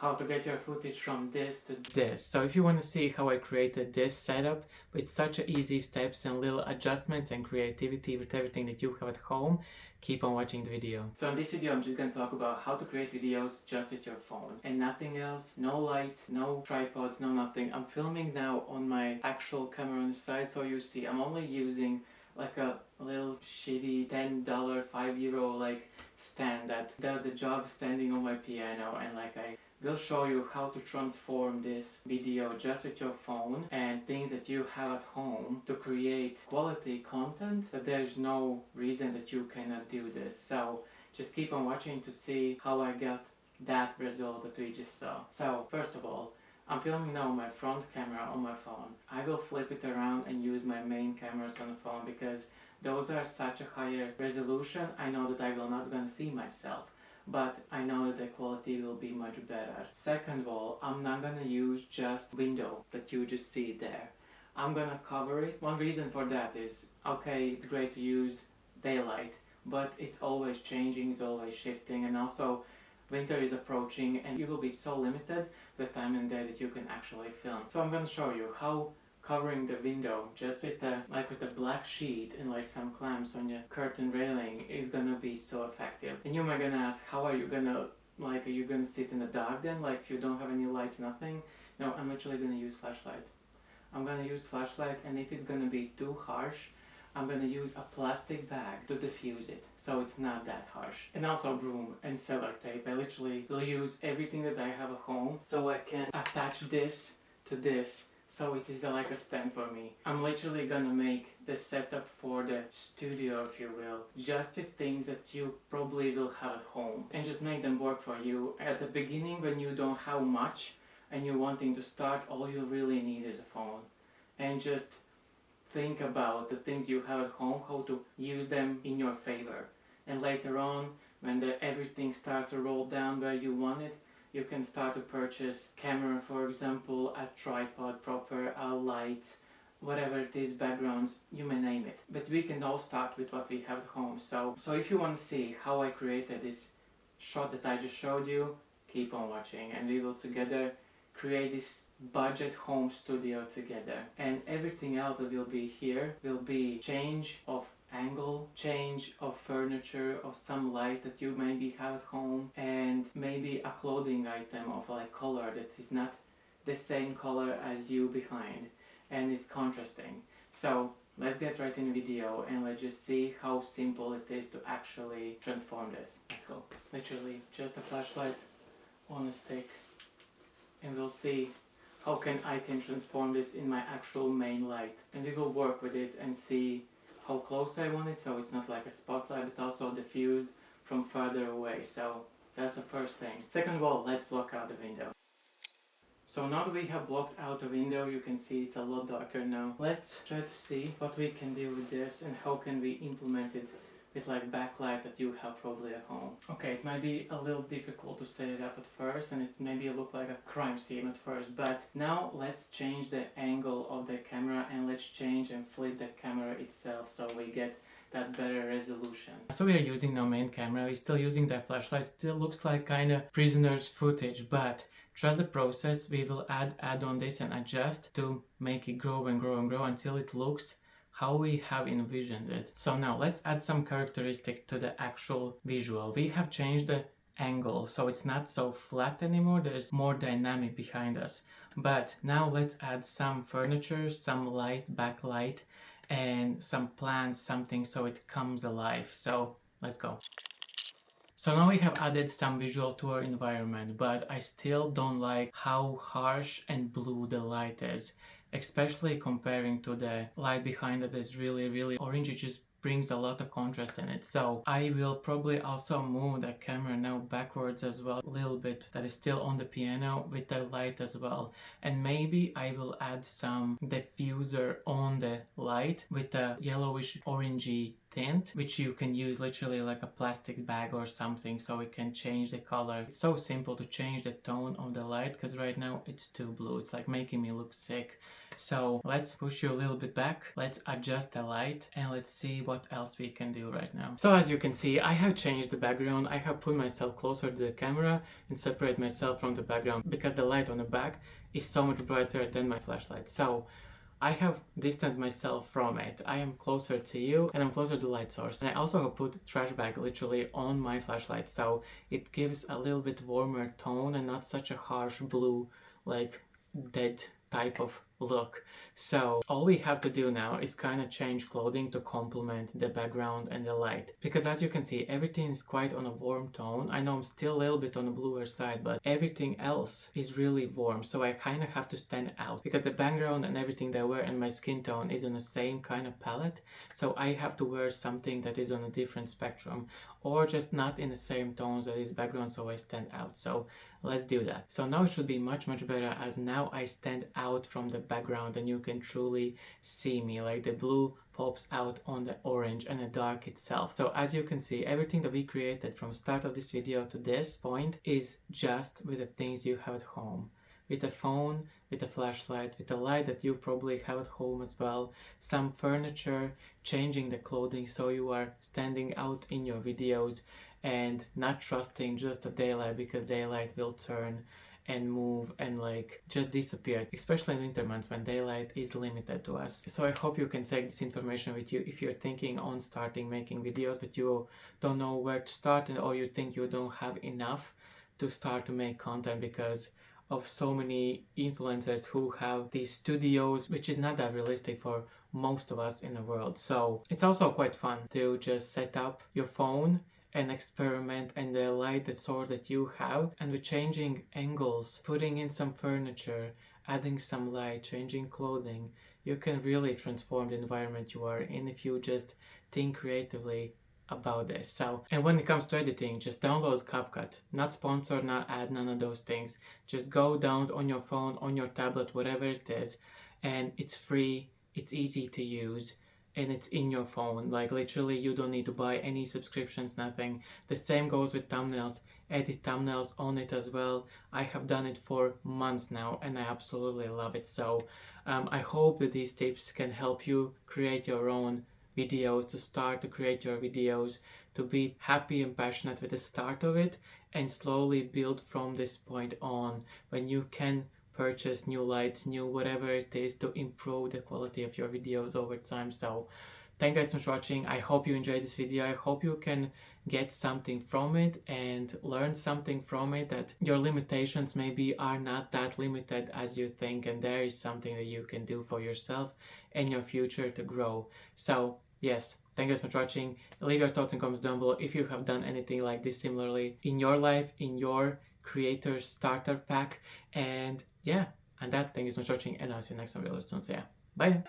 how to get your footage from this to this. So if you want to see how I created this setup with such easy steps and little adjustments and creativity with everything that you have at home, keep on watching the video. So in this video I'm just going to talk about how to create videos just with your phone and nothing else. No lights, no tripods, no nothing. I'm filming now on my actual camera on the side, so you see I'm only using like a little shitty $10, €5 like stand that does the job standing on my piano, and like I will show you how to transform this video just with your phone and things that you have at home to create quality content, that there's no reason that you cannot do this. So just keep on watching to see how I got that result that we just saw. So first of all, I'm filming now my front camera on my phone. I will flip it around and use my main cameras on the phone because those are such a higher resolution. I know that I will not gonna see myself, but I know that the quality will be much better. Second of all, I'm not gonna use just window that you just see there. I'm gonna cover it. One reason for that is, okay, it's great to use daylight, but it's always changing, it's always shifting, and also winter is approaching and you will be so limited the time in day that you can actually film. So I'm gonna show you how covering the window just with a black sheet and like some clamps on your curtain railing is gonna be so effective. And you might gonna ask, how are you gonna, are you gonna sit in the dark then, like if you don't have any lights, nothing? No, I'm actually gonna use flashlight. I'm gonna use flashlight, and if it's gonna be too harsh, I'm gonna use a plastic bag to diffuse it, so it's not that harsh. And also broom and cellar tape. I literally will use everything that I have at home so I can attach this to this, so it is like a stand for me. I'm literally gonna make the setup for the studio, if you will, just with things that you probably will have at home, and just make them work for you. At the beginning, when you don't have much and you're wanting to start, all you really need is a phone. And just think about the things you have at home, how to use them in your favor. And later on, when everything starts to roll down where you want it, you can start to purchase camera, for example, a tripod proper, a light, whatever it is, backgrounds, you may name it. But we can all start with what we have at home. So if you want to see how I created this shot that I just showed you, keep on watching and we will together create this budget home studio together. And everything else that will be here will be change of angle, change of furniture, of some light that you maybe have at home, and maybe a clothing item of like color that is not the same color as you behind and is contrasting. So let's get right in the video and let's just see how simple it is to actually transform this. Let's go. Literally just a flashlight on a stick, and we'll see how I can transform this in my actual main light. And we will work with it and see how close I want it, so it's not like a spotlight, but also diffused from further away. So that's the first thing. Second of all, let's block out the window. So now that we have blocked out the window, you can see it's a lot darker now. Let's try to see what we can do with this and how can we implement it with like backlight that you have probably at home. Okay, it might be a little difficult to set it up at first, and it maybe look like a crime scene at first, but now let's change the angle of the camera and let's change and flip the camera itself so we get that better resolution. So we are using no main camera, we're still using that flashlight, still looks like kind of prisoner's footage, but trust the process. We will add on this and adjust to make it grow and grow and grow until it looks how we have envisioned it. So now let's add some characteristics to the actual visual. We have changed the angle, so it's not so flat anymore, there's more dynamic behind us. But now let's add some furniture, some light, backlight, and some plants, something so it comes alive. So let's go. So now we have added some visual to our environment, but I still don't like how harsh and blue the light is, especially comparing to the light behind that is really orange. It just brings a lot of contrast in it. So I will probably also move the camera now backwards as well a little bit, that is still on the piano with the light as well. And maybe I will add some diffuser on the light with a yellowish orangey tint, which you can use literally like a plastic bag or something, so it can change the color. It's so simple to change the tone of the light, because right now it's too blue. It's like making me look sick. So let's push you a little bit back, let's adjust the light, and let's see what else we can do right now. So as you can see, I have changed the background. I have put myself closer to the camera and separate myself from the background, because the light on the back is so much brighter than my flashlight. So I have distanced myself from it. I am closer to you and I'm closer to the light source. And I also have put trash bag literally on my flashlight, so it gives a little bit warmer tone and not such a harsh blue, like dead type of look. So all we have to do now is kind of change clothing to complement the background and the light, because as you can see, everything is quite on a warm tone. I know I'm still a little bit on the bluer side, but everything else is really warm, so I kind of have to stand out, because the background and everything that I wear and my skin tone is on the same kind of palette. So I have to wear something that is on a different spectrum, or just not in the same tones that is background, so I stand out. So let's do that. So now it should be much better, as now I stand out from the background and you can truly see me, like the blue pops out on the orange and the dark itself. So as you can see, everything that we created from start of this video to this point is just with the things you have at home, with a phone, with a flashlight, with a light that you probably have at home as well, some furniture, changing the clothing so you are standing out in your videos and not trusting just the daylight, because daylight will turn and move and like just disappear, especially in winter months when daylight is limited to us. So I hope you can take this information with you if you're thinking on starting making videos but you don't know where to start, or you think you don't have enough to start to make content because of so many influencers who have these studios, which is not that realistic for most of us in the world. So it's also quite fun to just set up your phone and experiment and the light, the source that you have, and with changing angles, putting in some furniture, adding some light, changing clothing, you can really transform the environment you are in if you just think creatively about this. So, and when it comes to editing, just download CapCut. Not sponsored, not ad, none of those things. Just go down on your phone, on your tablet, whatever it is, and it's free, it's easy to use, and it's in your phone. Like literally you don't need to buy any subscriptions, nothing. The same goes with thumbnails. Edit thumbnails on it as well. I have done it for months now and I absolutely love it. So I hope that these tips can help you create your own videos, to start to create your videos, to be happy and passionate with the start of it, and slowly build from this point on, when you can purchase new lights, new whatever it is, to improve the quality of your videos over time. So thank you guys so much for watching. I hope you enjoyed this video. I hope you can get something from it and learn something from it, that your limitations maybe are not that limited as you think, and there is something that you can do for yourself and your future to grow. So yes, thank you so much for watching. Leave your thoughts and comments down below if you have done anything like this similarly in your life, in your creator starter pack. And yeah, and that, thank you so much for watching, and I'll see you next time real soon. So yeah, bye.